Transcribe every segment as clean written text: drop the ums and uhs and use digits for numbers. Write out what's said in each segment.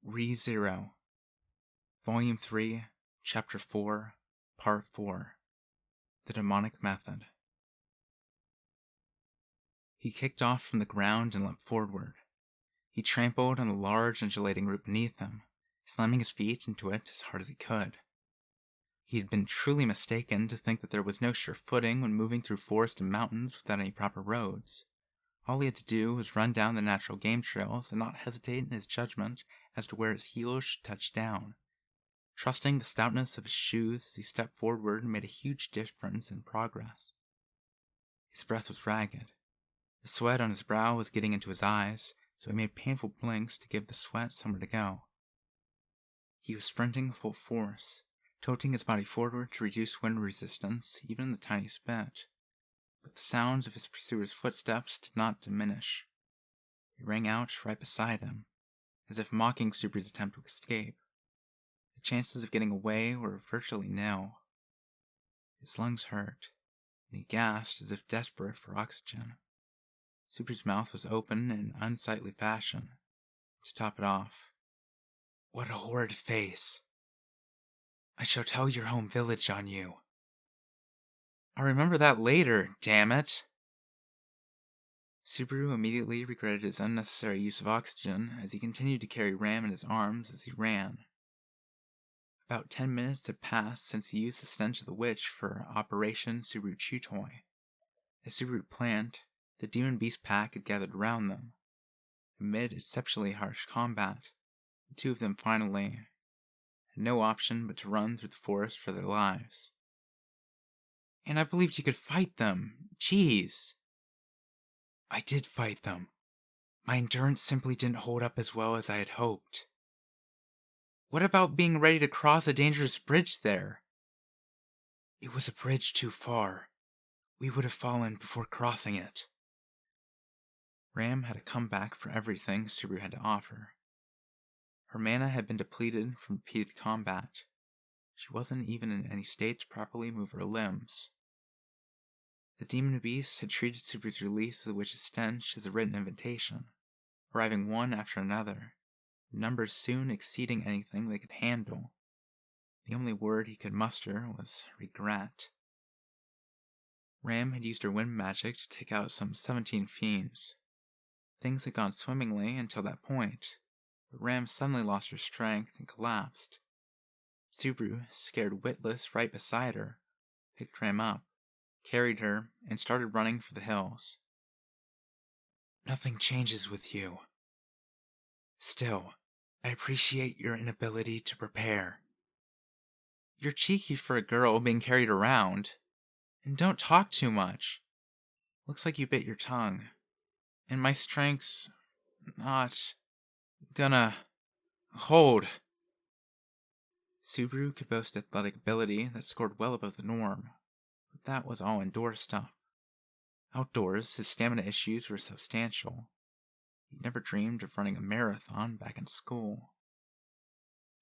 Read-aloud, Volume 3, Chapter 4, Part 4, The Demonic Method. He kicked off from the ground and leapt forward. He trampled on the large undulating root beneath him, slamming his feet into it as hard as he could. He had been truly mistaken to think that there was no sure footing when moving through forest and mountains without any proper roads. All he had to do was run down the natural game trails and not hesitate in his judgment as to where his heels should touch down. Trusting the stoutness of his shoes as he stepped forward made a huge difference in progress. His breath was ragged. The sweat on his brow was getting into his eyes, so he made painful blinks to give the sweat somewhere to go. He was sprinting full force, tilting his body forward to reduce wind resistance even the tiniest bit. But the sounds of his pursuer's footsteps did not diminish. They rang out right beside him, as if mocking Subaru's attempt to escape. The chances of getting away were virtually nil. His lungs hurt, and he gasped as if desperate for oxygen. Subaru's mouth was open in an unsightly fashion. To top it off, "What a horrid face! I shall tell your home village on you. I'll remember that later, damn it!" Subaru immediately regretted his unnecessary use of oxygen as he continued to carry Ram in his arms as he ran. About 10 minutes had passed since he used the stench of the witch for Operation Subaru Chew Toy. As Subaru planned, the demon beast pack had gathered around them. Amid exceptionally harsh combat, the two of them finally had no option but to run through the forest for their lives. "And I believed you could fight them. Jeez." "I did fight them. My endurance simply didn't hold up as well as I had hoped." "What about being ready to cross a dangerous bridge there?" "It was a bridge too far. We would have fallen before crossing it." Ram had a comeback for everything Subaru had to offer. Her mana had been depleted from repeated combat. She wasn't even in any state to properly move her limbs. The demon beast had treated Subaru's release of the witch's stench as a written invitation, arriving one after another, the numbers soon exceeding anything they could handle. The only word he could muster was regret. Ram had used her wind magic to take out some 17 fiends. Things had gone swimmingly until that point, but Ram suddenly lost her strength and collapsed. Subaru, scared witless right beside her, picked Ram up, carried her, and started running for the hills. "Nothing changes with you. Still, I appreciate your inability to prepare." "You're cheeky for a girl being carried around. And don't talk too much. Looks like you bit your tongue. And my strength's not gonna hold." Subaru could boast athletic ability that scored well above the norm, but that was all indoor stuff. Outdoors, his stamina issues were substantial. He'd never dreamed of running a marathon back in school.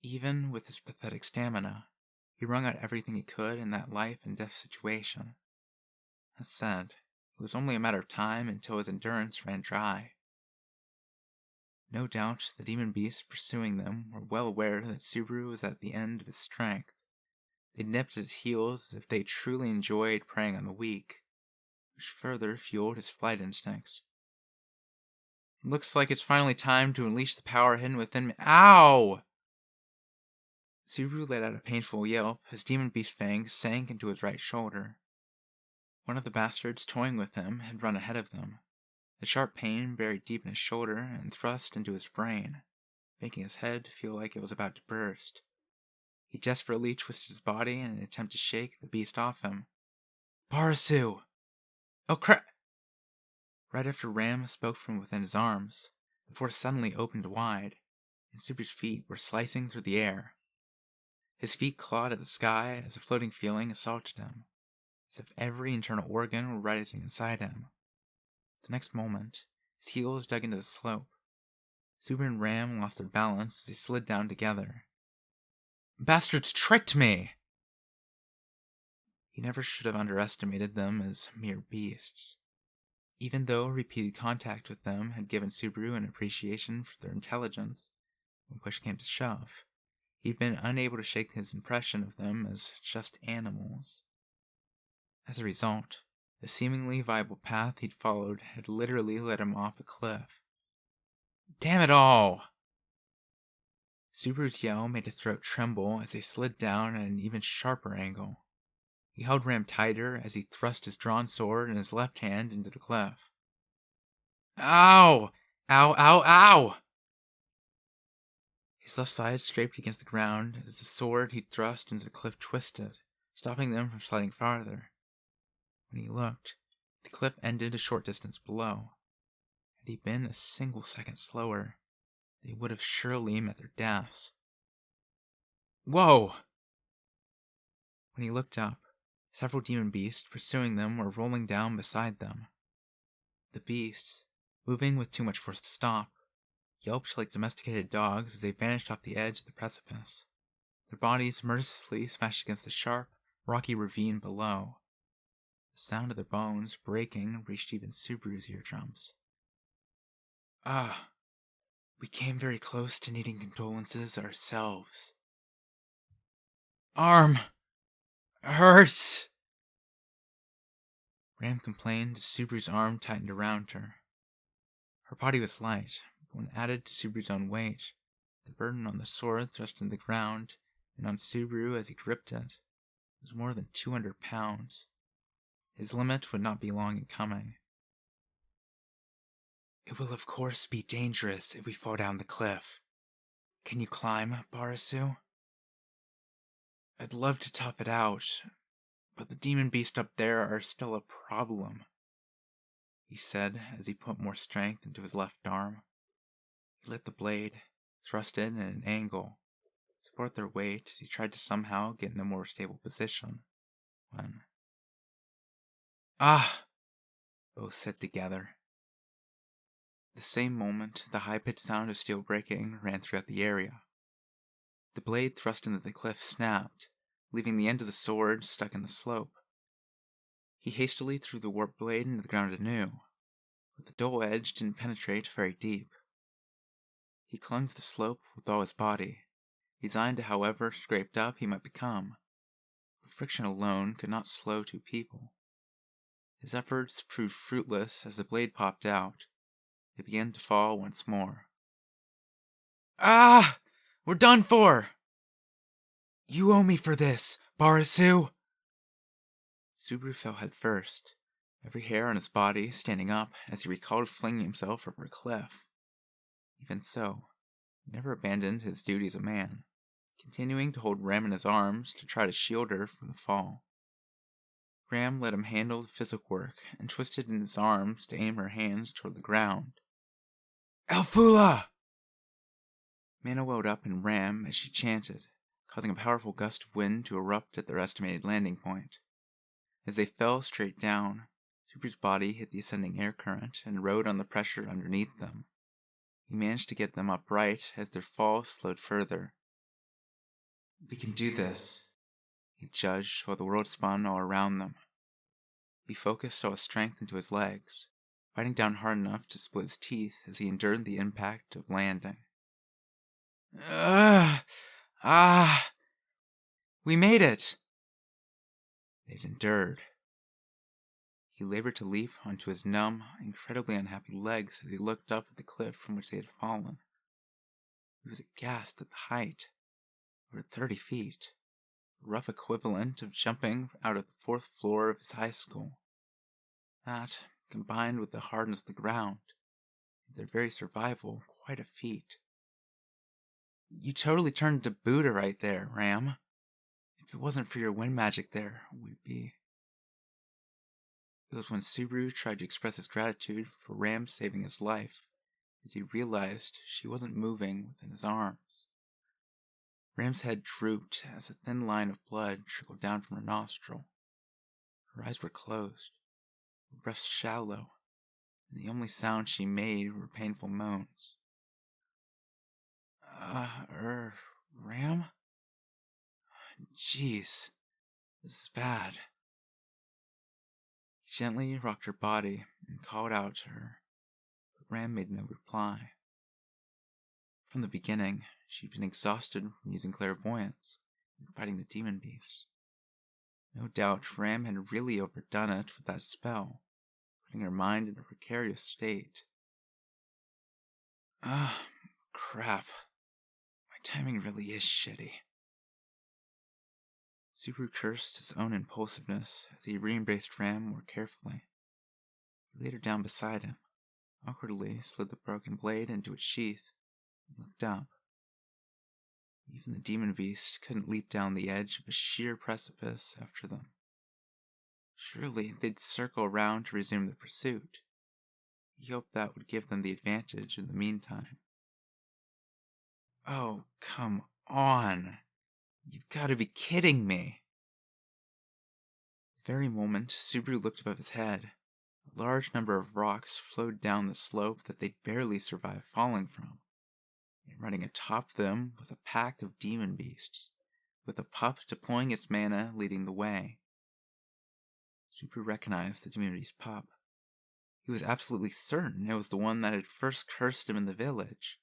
Even with his pathetic stamina, he wrung out everything he could in that life and death situation. That said, it was only a matter of time until his endurance ran dry. No doubt the demon beasts pursuing them were well aware that Subaru was at the end of his strength. They nipped at his heels as if they truly enjoyed preying on the weak, which further fueled his flight instincts. "Looks like it's finally time to unleash the power hidden within me." Ow! Subaru let out a painful yelp as demon beast fangs sank into his right shoulder. One of the bastards toying with him had run ahead of them. The sharp pain buried deep in his shoulder and thrust into his brain, making his head feel like it was about to burst. He desperately twisted his body in an attempt to shake the beast off him. "Barasu! Oh crap!" Right after Ram spoke from within his arms, the forest suddenly opened wide, and Subaru's feet were slicing through the air. His feet clawed at the sky as a floating feeling assaulted him, as if every internal organ were rising inside him. The next moment, his heels dug into the slope. Subaru and Ram lost their balance as they slid down together. "Bastards tricked me!" He never should have underestimated them as mere beasts. Even though repeated contact with them had given Subaru an appreciation for their intelligence, when push came to shove. He'd been unable to shake his impression of them as just animals. As a result, the seemingly viable path he'd followed had literally led him off a cliff. Damn it all! Subaru's yell made his throat tremble as they slid down at an even sharper angle. He held Ram tighter as he thrust his drawn sword in his left hand into the cliff. Ow! Ow, ow, ow! His left side scraped against the ground as the sword he'd thrust into the cliff twisted, stopping them from sliding farther. When he looked, the cliff ended a short distance below. Had he been a single second slower, they would have surely met their deaths. Whoa! When he looked up, several demon beasts pursuing them were rolling down beside them. The beasts, moving with too much force to stop, yelped like domesticated dogs as they vanished off the edge of the precipice. Their bodies mercilessly smashed against the sharp, rocky ravine below. The sound of their bones breaking reached even Subaru's eardrums. We came very close to needing condolences ourselves. Arm! Hurts! Ram complained as Subaru's arm tightened around her. Her body was light, but when added to Subaru's own weight, the burden on the sword thrust into the ground and on Subaru as he gripped it was more than 200 pounds. His limit would not be long in coming. It will of course be dangerous if we fall down the cliff. Can you climb, Barasu? I'd love to tough it out, but the demon beasts up there are still a problem, he said as he put more strength into his left arm. He lit the blade, thrust it at an angle, support their weight as he tried to somehow get in a more stable position, when... Ah! Both said together. At the same moment, the high-pitched sound of steel breaking ran throughout the area. The blade thrust into the cliff snapped, leaving the end of the sword stuck in the slope. He hastily threw the warp blade into the ground anew, but the dull edge didn't penetrate very deep. He clung to the slope with all his body, resigned to however scraped up he might become. But friction alone could not slow two people. His efforts proved fruitless as the blade popped out. They began to fall once more. Ah! We're done for! You owe me for this, Barasu! Subaru fell head first, every hair on his body standing up as he recalled flinging himself over a cliff. Even so, he never abandoned his duty as a man, continuing to hold Ram in his arms to try to shield her from the fall. Ram let him handle the physical work and twisted in his arms to aim her hands toward the ground. Elfula! Mana welled up in Ram as she chanted, causing a powerful gust of wind to erupt at their estimated landing point. As they fell straight down, Super's body hit the ascending air current and rode on the pressure underneath them. He managed to get them upright as their fall slowed further. We can do this, he judged while the world spun all around them. He focused all his strength into his legs, fighting down hard enough to split his teeth as he endured the impact of landing. We made it! They'd endured. He labored to leap onto his numb, incredibly unhappy legs as he looked up at the cliff from which they had fallen. He was aghast at the height, over 30 feet, a rough equivalent of jumping out of the 4th floor of his high school. That, combined with the hardness of the ground, made their very survival quite a feat. You totally turned into Buddha right there, Ram. If it wasn't for your wind magic there, we'd be... It was when Subaru tried to express his gratitude for Ram saving his life that he realized she wasn't moving within his arms. Ram's head drooped as a thin line of blood trickled down from her nostril. Her eyes were closed, her breath shallow, and the only sounds she made were painful moans. Ram? Jeez, this is bad. He gently rocked her body and called out to her, but Ram made no reply. From the beginning, she'd been exhausted from using clairvoyance and fighting the demon beast. No doubt Ram had really overdone it with that spell, putting her mind in a precarious state. Ah, crap. My timing really is shitty. Subaru cursed his own impulsiveness as he re-embraced Ram more carefully. He laid her down beside him, awkwardly slid the broken blade into its sheath, and looked up. Even the demon beast couldn't leap down the edge of a sheer precipice after them. Surely they'd circle around to resume the pursuit. He hoped that would give them the advantage in the meantime. Oh, come on! You've got to be kidding me! The very moment Subaru looked above his head, a large number of rocks flowed down the slope that they'd barely survived falling from. And running atop them was a pack of demon beasts, with a pup deploying its mana leading the way. Subaru recognized the demon beast pup. He was absolutely certain it was the one that had first cursed him in the village,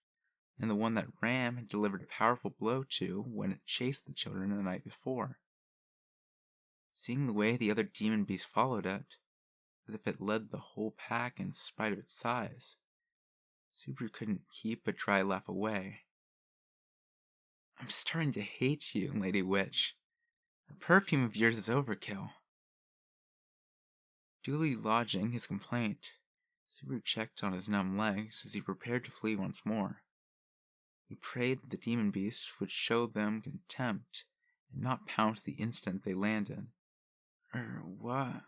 and the one that Ram had delivered a powerful blow to when it chased the children the night before. Seeing the way the other demon beast followed it, as if it led the whole pack in spite of its size, Subaru couldn't keep a dry laugh away. I'm starting to hate you, Lady Witch. The perfume of yours is overkill. Duly lodging his complaint, Subaru checked on his numb legs as he prepared to flee once more. He prayed that the demon beast would show them contempt and not pounce the instant they landed. What?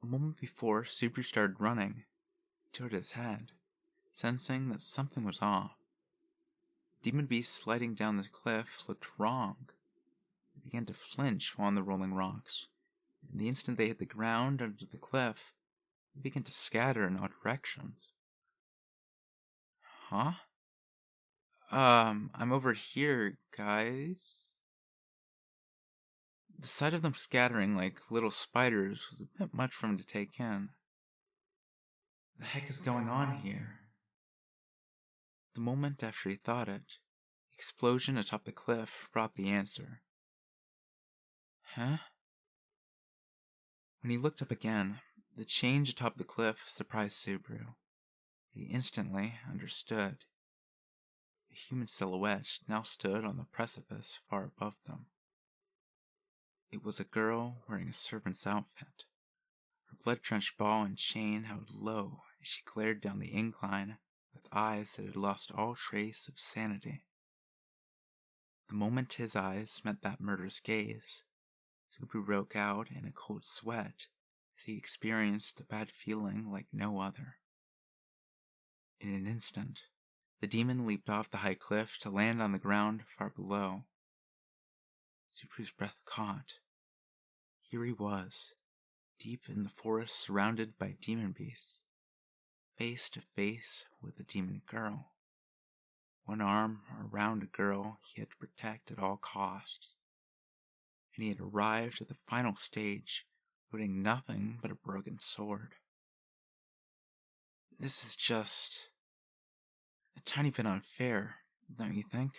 A moment before Subaru started running, he tilted his head, sensing that something was off. The demon beast sliding down the cliff looked wrong. It began to flinch on the rolling rocks, and the instant they hit the ground under the cliff, they began to scatter in all directions. Huh? I'm over here, guys. The sight of them scattering like little spiders was a bit much for him to take in. The heck is going on here? The moment after he thought it, the explosion atop the cliff brought the answer. Huh? When he looked up again, the change atop the cliff surprised Subaru. He instantly understood. A human silhouette now stood on the precipice far above them. It was a girl wearing a servant's outfit. Her blood-drenched ball and chain held low as she glared down the incline with eyes that had lost all trace of sanity. The moment his eyes met that murderous gaze, Subaru broke out in a cold sweat as he experienced a bad feeling like no other. In an instant, the demon leaped off the high cliff to land on the ground far below. Subaru's breath caught. Here he was, deep in the forest surrounded by demon beasts, face to face with a demon girl. One arm around a girl he had to protect at all costs. And he had arrived at the final stage, holding nothing but a broken sword. This is just a tiny bit unfair, don't you think?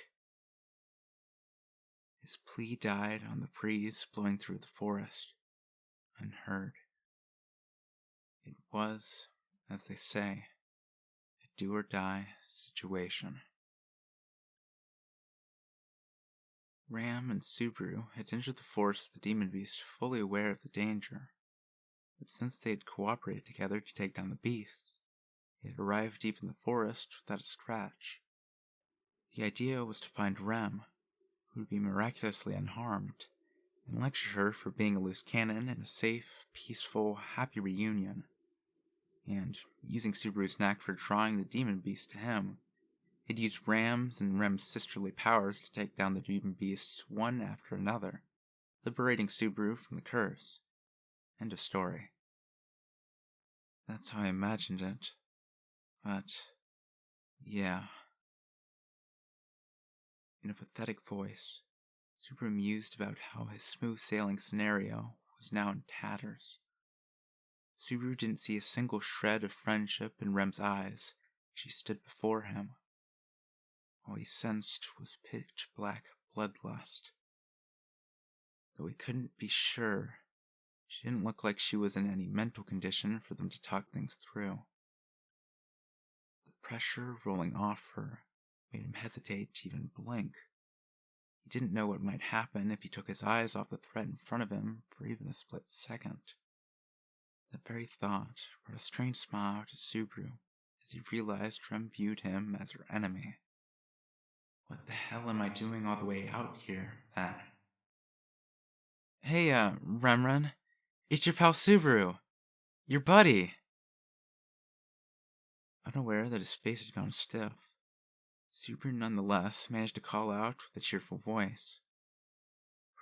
His plea died on the breeze blowing through the forest, unheard. It was, as they say, a do-or-die situation. Ram and Subaru had entered the forest with the demon beast fully aware of the danger, but since they had cooperated together to take down the beasts, they had arrived deep in the forest without a scratch. The idea was to find Rem, who would be miraculously unharmed, and lecture her for being a loose cannon in a safe, peaceful, happy reunion. And, using Subaru's knack for drawing the demon beast to him, he'd use Ram's and Rem's sisterly powers to take down the demon beasts one after another, liberating Subaru from the curse. End of story. That's how I imagined it. But, yeah. In a pathetic voice, Subaru mused about how his smooth-sailing scenario was now in tatters. Subaru didn't see a single shred of friendship in Rem's eyes as she stood before him, he sensed was pitch-black bloodlust. Though he couldn't be sure, she didn't look like she was in any mental condition for them to talk things through. The pressure rolling off her made him hesitate to even blink. He didn't know what might happen if he took his eyes off the threat in front of him for even a split second. That very thought brought a strange smile to Subaru as he realized Rem viewed him as her enemy. What the hell am I doing all the way out here, then? Hey, Remren, it's your pal Subaru. Your buddy. Unaware that his face had gone stiff, Subaru nonetheless managed to call out with a cheerful voice.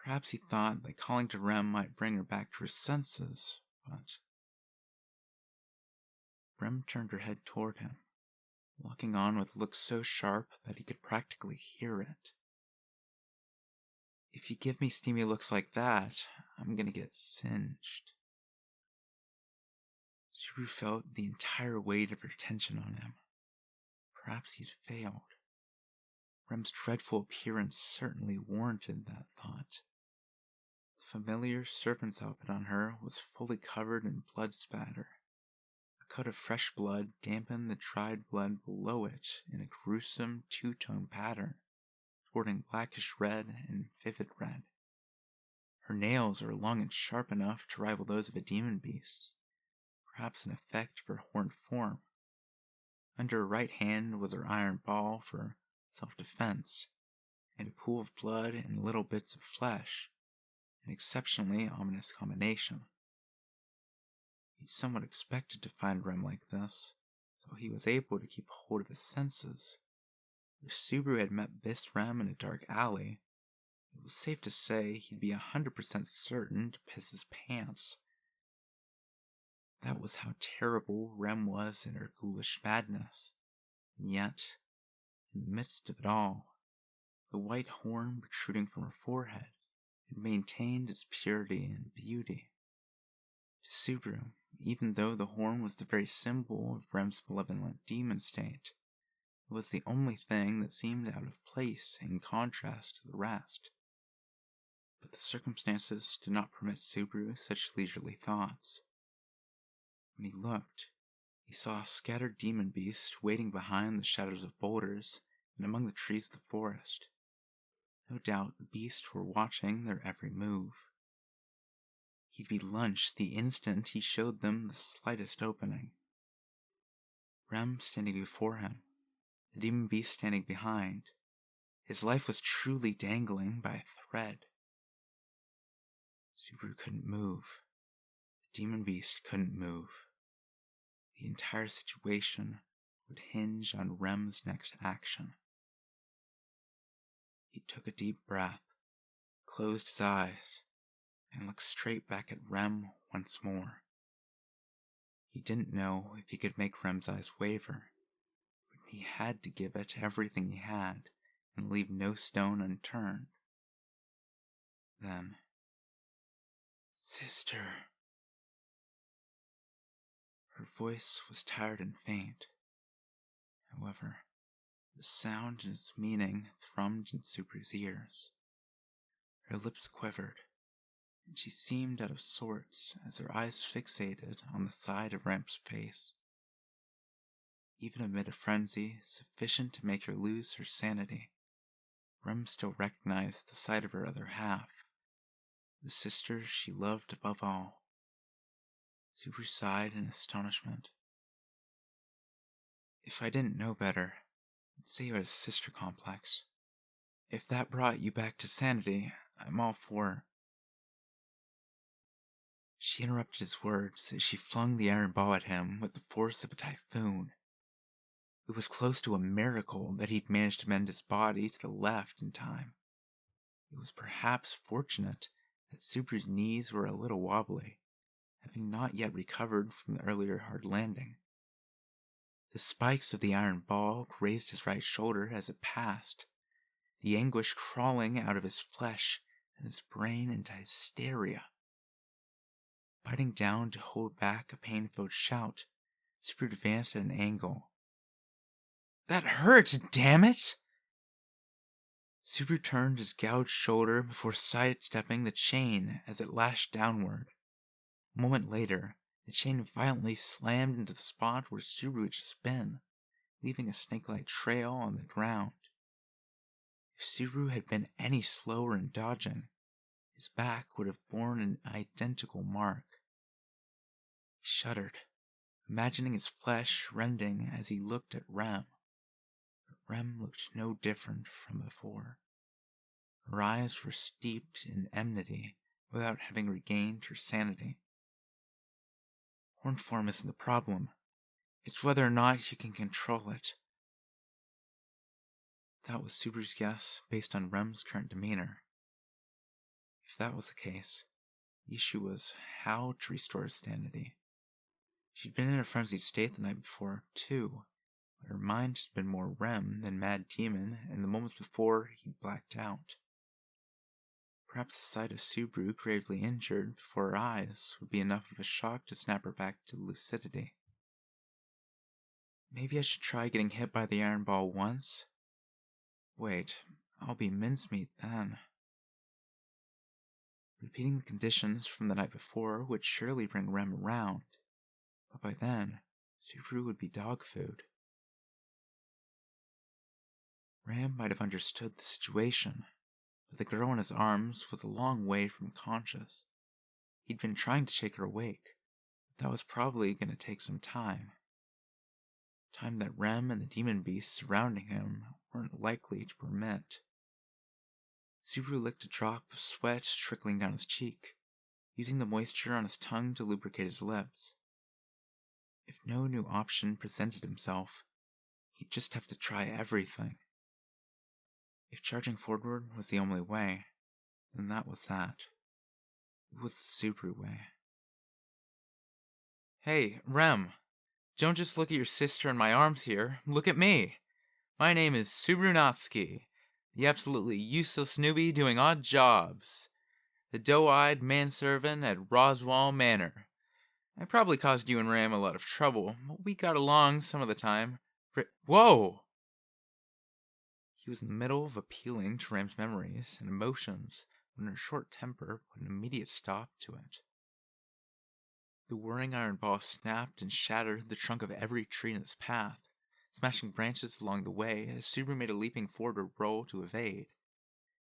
Perhaps he thought that calling to Rem might bring her back to her senses, but... Rem turned her head toward him, locking on with a look so sharp that he could practically hear it. If you give me steamy looks like that, I'm gonna get singed. Subaru felt the entire weight of her attention on him. Perhaps he had failed. Rem's dreadful appearance certainly warranted that thought. The familiar serpent's outfit on her was fully covered in blood spatter. A cut of fresh blood dampened the dried blood below it in a gruesome two-tone pattern, sporting blackish red and vivid red. Her nails were long and sharp enough to rival those of a demon beast, perhaps an effect of her horned form. Under her right hand was her iron ball for self-defense, and a pool of blood and little bits of flesh, an exceptionally ominous combination. He'd somewhat expected to find Rem like this, so he was able to keep hold of his senses. If Subaru had met this Rem in a dark alley, it was safe to say he'd be 100% certain to piss his pants. That was how terrible Rem was in her ghoulish madness. And yet, in the midst of it all, the white horn protruding from her forehead had maintained its purity and beauty. To Subaru, even though the horn was the very symbol of Rem's malevolent demon state, it was the only thing that seemed out of place in contrast to the rest. But the circumstances did not permit Subaru such leisurely thoughts. When he looked, he saw a scattered demon beast waiting behind the shadows of boulders and among the trees of the forest. No doubt the beasts were watching their every move. He'd be lunched the instant he showed them the slightest opening. Rem standing before him, the demon beast standing behind. His life was truly dangling by a thread. Subaru couldn't move. The demon beast couldn't move. The entire situation would hinge on Rem's next action. He took a deep breath, closed his eyes, and looked straight back at Rem once more. He didn't know if he could make Rem's eyes waver, but he had to give it everything he had and leave no stone unturned. Then, "Sister." Her voice was tired and faint. However, the sound and its meaning thrummed in Subaru's ears. Her lips quivered, and she seemed out of sorts as her eyes fixated on the side of Rem's face. Even amid a frenzy sufficient to make her lose her sanity, Rem still recognized the sight of her other half, the sister she loved above all. Subaru sighed in astonishment. If I didn't know better, I'd say you had a sister complex. If that brought you back to sanity, I'm all for it. She interrupted his words as she flung the iron ball at him with the force of a typhoon. It was close to a miracle that he'd managed to bend his body to the left in time. It was perhaps fortunate that Subaru's knees were a little wobbly, having not yet recovered from the earlier hard landing. The spikes of the iron ball grazed his right shoulder as it passed, the anguish crawling out of his flesh and his brain into hysteria. Biting down to hold back a pain-filled shout, Subaru advanced at an angle. "That hurts, damn it!" Subaru turned his gouged shoulder before sidestepping the chain as it lashed downward. A moment later, the chain violently slammed into the spot where Subaru had just been, leaving a snake-like trail on the ground. If Subaru had been any slower in dodging, his back would have borne an identical mark. He shuddered, imagining his flesh rending as he looked at Rem. But Rem looked no different from before. Her eyes were steeped in enmity without having regained her sanity. Horn form isn't the problem. It's whether or not you can control it. That was Subaru's guess based on Rem's current demeanor. If that was the case, the issue was how to restore his sanity. She'd been in a frenzied state the night before, too, but her mind had been more Rem than Mad Demon in the moments before he'd blacked out. Perhaps the sight of Subaru gravely injured before her eyes would be enough of a shock to snap her back to lucidity. Maybe I should try getting hit by the iron ball once? Wait, I'll be mincemeat then. Repeating the conditions from the night before would surely bring Rem around, but by then, Subaru would be dog food. Ram might have understood the situation, but the girl in his arms was a long way from conscious. He'd been trying to shake her awake, but that was probably going to take some time. Time that Rem and the demon beasts surrounding him weren't likely to permit. Subaru licked a drop of sweat trickling down his cheek, using the moisture on his tongue to lubricate his lips. If no new option presented himself, he'd just have to try everything. If charging forward was the only way, then that was that. It was the Subaru way. Hey, Rem, don't just look at your sister in my arms here. Look at me. My name is Subaru Natsuki, the absolutely useless newbie doing odd jobs. The doe-eyed manservant at Roswell Manor. I probably caused you and Ram a lot of trouble, but we got along some of the time. Whoa! He was in the middle of appealing to Ram's memories and emotions when her short temper put an immediate stop to it. The whirring iron ball snapped and shattered the trunk of every tree in its path, smashing branches along the way as Subaru made a leaping forward roll to evade.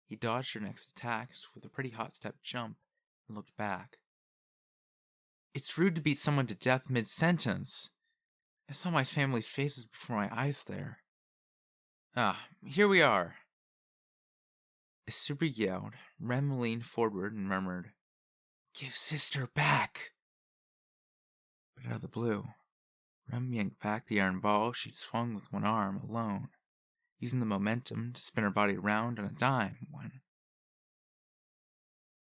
He dodged her next attacks with a pretty hot step jump and looked back. It's rude to beat someone to death mid-sentence. I saw my family's faces before my eyes there. Here we are. As Subaru yelled, Rem leaned forward and murmured, "Give sister back!" But out of the blue, Rem yanked back the iron ball she'd swung with one arm alone, using the momentum to spin her body around on a dime when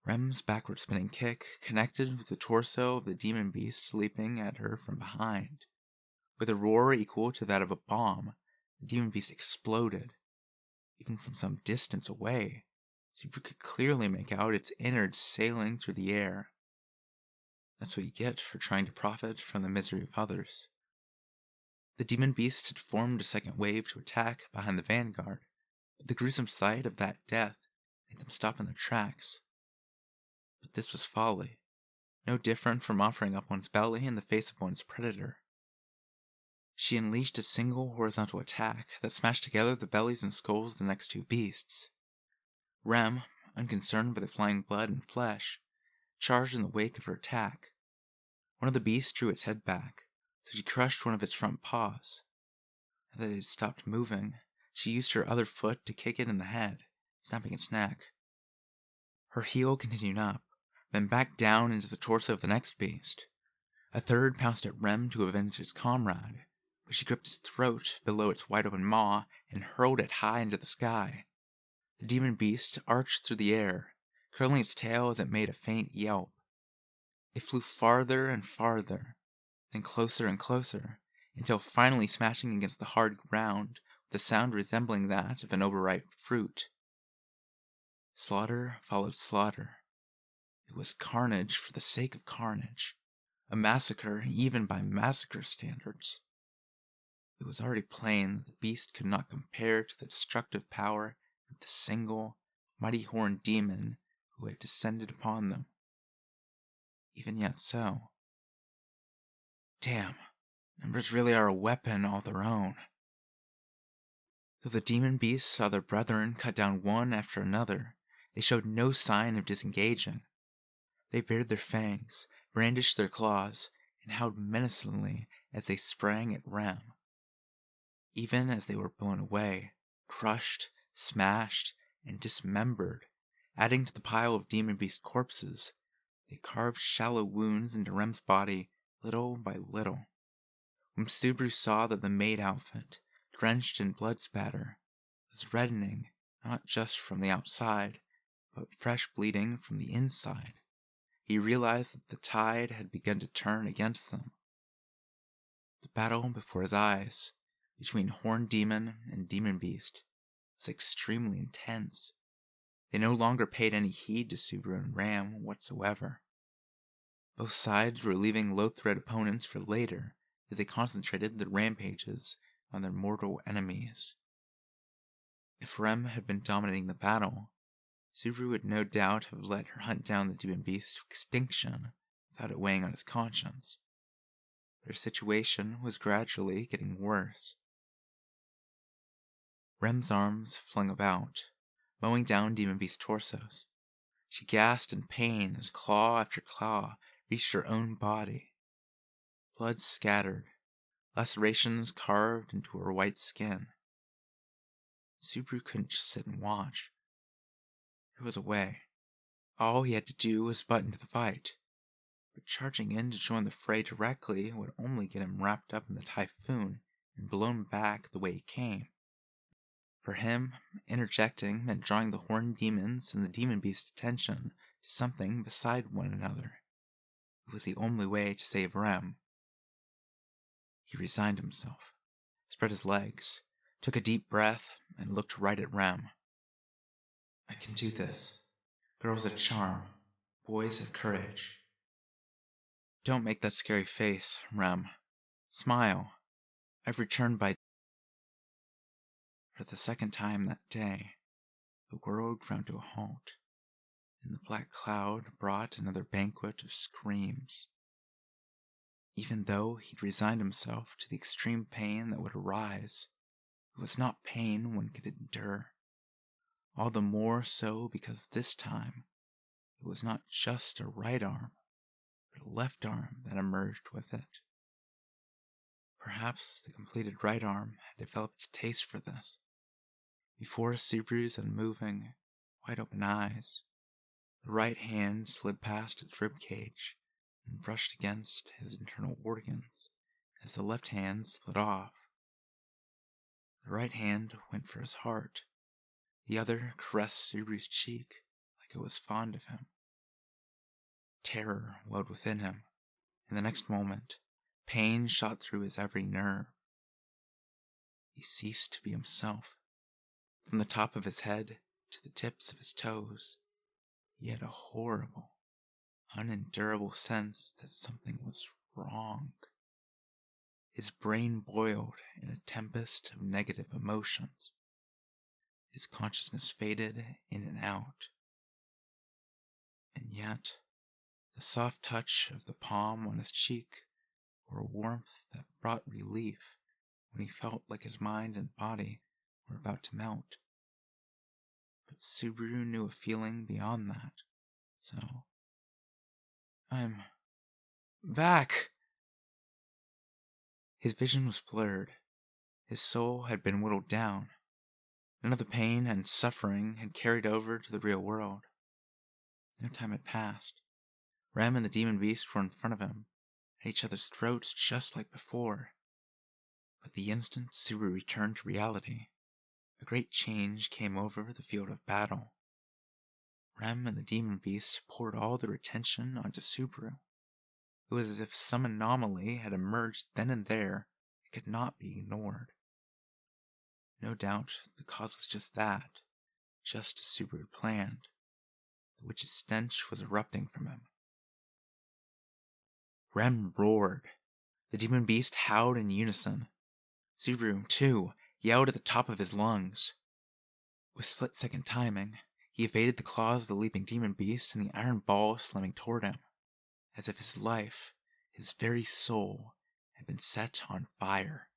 Rem's backward spinning kick connected with the torso of the demon beast leaping at her from behind. With a roar equal to that of a bomb, the demon beast exploded. Even from some distance away, Subaru could clearly make out its innards sailing through the air. That's what you get for trying to profit from the misery of others. The demon beast had formed a second wave to attack behind the vanguard, but the gruesome sight of that death made them stop in their tracks. But this was folly, no different from offering up one's belly in the face of one's predator. She unleashed a single horizontal attack that smashed together the bellies and skulls of the next two beasts. Rem, unconcerned by the flying blood and flesh, charged in the wake of her attack. One of the beasts drew its head back, so she crushed one of its front paws. Now that it had stopped moving, she used her other foot to kick it in the head, snapping its neck. Her heel continued up, then back down into the torso of the next beast. A third pounced at Rem to avenge its comrade, but she gripped its throat below its wide-open maw and hurled it high into the sky. The demon beast arched through the air, curling its tail as it made a faint yelp. It flew farther and farther, then closer and closer, until finally smashing against the hard ground with a sound resembling that of an overripe fruit. Slaughter followed slaughter. It was carnage for the sake of carnage, a massacre even by massacre standards. It was already plain that the beast could not compare to the destructive power and the single, mighty horned demon who had descended upon them. Even yet so. Damn, numbers really are a weapon all their own. Though the demon beasts saw their brethren cut down one after another, they showed no sign of disengaging. They bared their fangs, brandished their claws, and howled menacingly as they sprang at Rem. Even as they were blown away, crushed, smashed, and dismembered, adding to the pile of demon beast corpses, they carved shallow wounds into Rem's body little by little. When Subaru saw that the maid outfit, drenched in blood spatter, was reddening not just from the outside, but fresh bleeding from the inside, he realized that the tide had begun to turn against them. The battle before his eyes, between horned demon and demon beast, was extremely intense. They no longer paid any heed to Subaru and Ram whatsoever. Both sides were leaving low-threat opponents for later as they concentrated their rampages on their mortal enemies. If Rem had been dominating the battle, Subaru would no doubt have let her hunt down the demon beast to extinction without it weighing on his conscience. Their situation was gradually getting worse. Rem's arms flung about, mowing down demon beast torsos. She gasped in pain as claw after claw reached her own body. Blood scattered, lacerations carved into her white skin. Subaru couldn't just sit and watch. There was a way. All he had to do was butt into the fight. But charging in to join the fray directly would only get him wrapped up in the typhoon and blown back the way he came. For him, interjecting meant drawing the horned demons and the demon beast's attention to something beside one another. It was the only way to save Rem. He resigned himself, spread his legs, took a deep breath, and looked right at Rem. I can do this. Girls have charm. Boys have courage. Don't make that scary face, Rem. Smile. I've returned by... For the second time that day, the world ground to a halt, and the black cloud brought another banquet of screams. Even though he'd resigned himself to the extreme pain that would arise, it was not pain one could endure. All the more so because this time, it was not just a right arm, but a left arm that emerged with it. Perhaps the completed right arm had developed a taste for this. Before Subaru's unmoving, wide-open eyes, the right hand slid past its ribcage and brushed against his internal organs as the left hand slid off. The right hand went for his heart. The other caressed Subaru's cheek like it was fond of him. Terror welled within him, and the next moment, pain shot through his every nerve. He ceased to be himself. From the top of his head to the tips of his toes, he had a horrible, unendurable sense that something was wrong. His brain boiled in a tempest of negative emotions. His consciousness faded in and out. And yet, the soft touch of the palm on his cheek bore a warmth that brought relief when he felt like his mind and body were about to melt. But Subaru knew a feeling beyond that, so... I'm... back! His vision was blurred. His soul had been whittled down. None of the pain and suffering had carried over to the real world. No time had passed. Rem and the demon beast were in front of him, at each other's throats just like before. But the instant Subaru returned to reality, a great change came over the field of battle. Rem and the demon beast poured all their attention onto Subaru. It was as if some anomaly had emerged then and there and could not be ignored. No doubt the cause was just that, just as Subaru planned. The witch's stench was erupting from him. Rem roared. The demon beast howled in unison. Subaru, too, yelled at the top of his lungs. With split-second timing, he evaded the claws of the leaping demon beast and the iron ball slamming toward him, as if his life, his very soul, had been set on fire.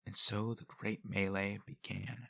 And so the great melee began.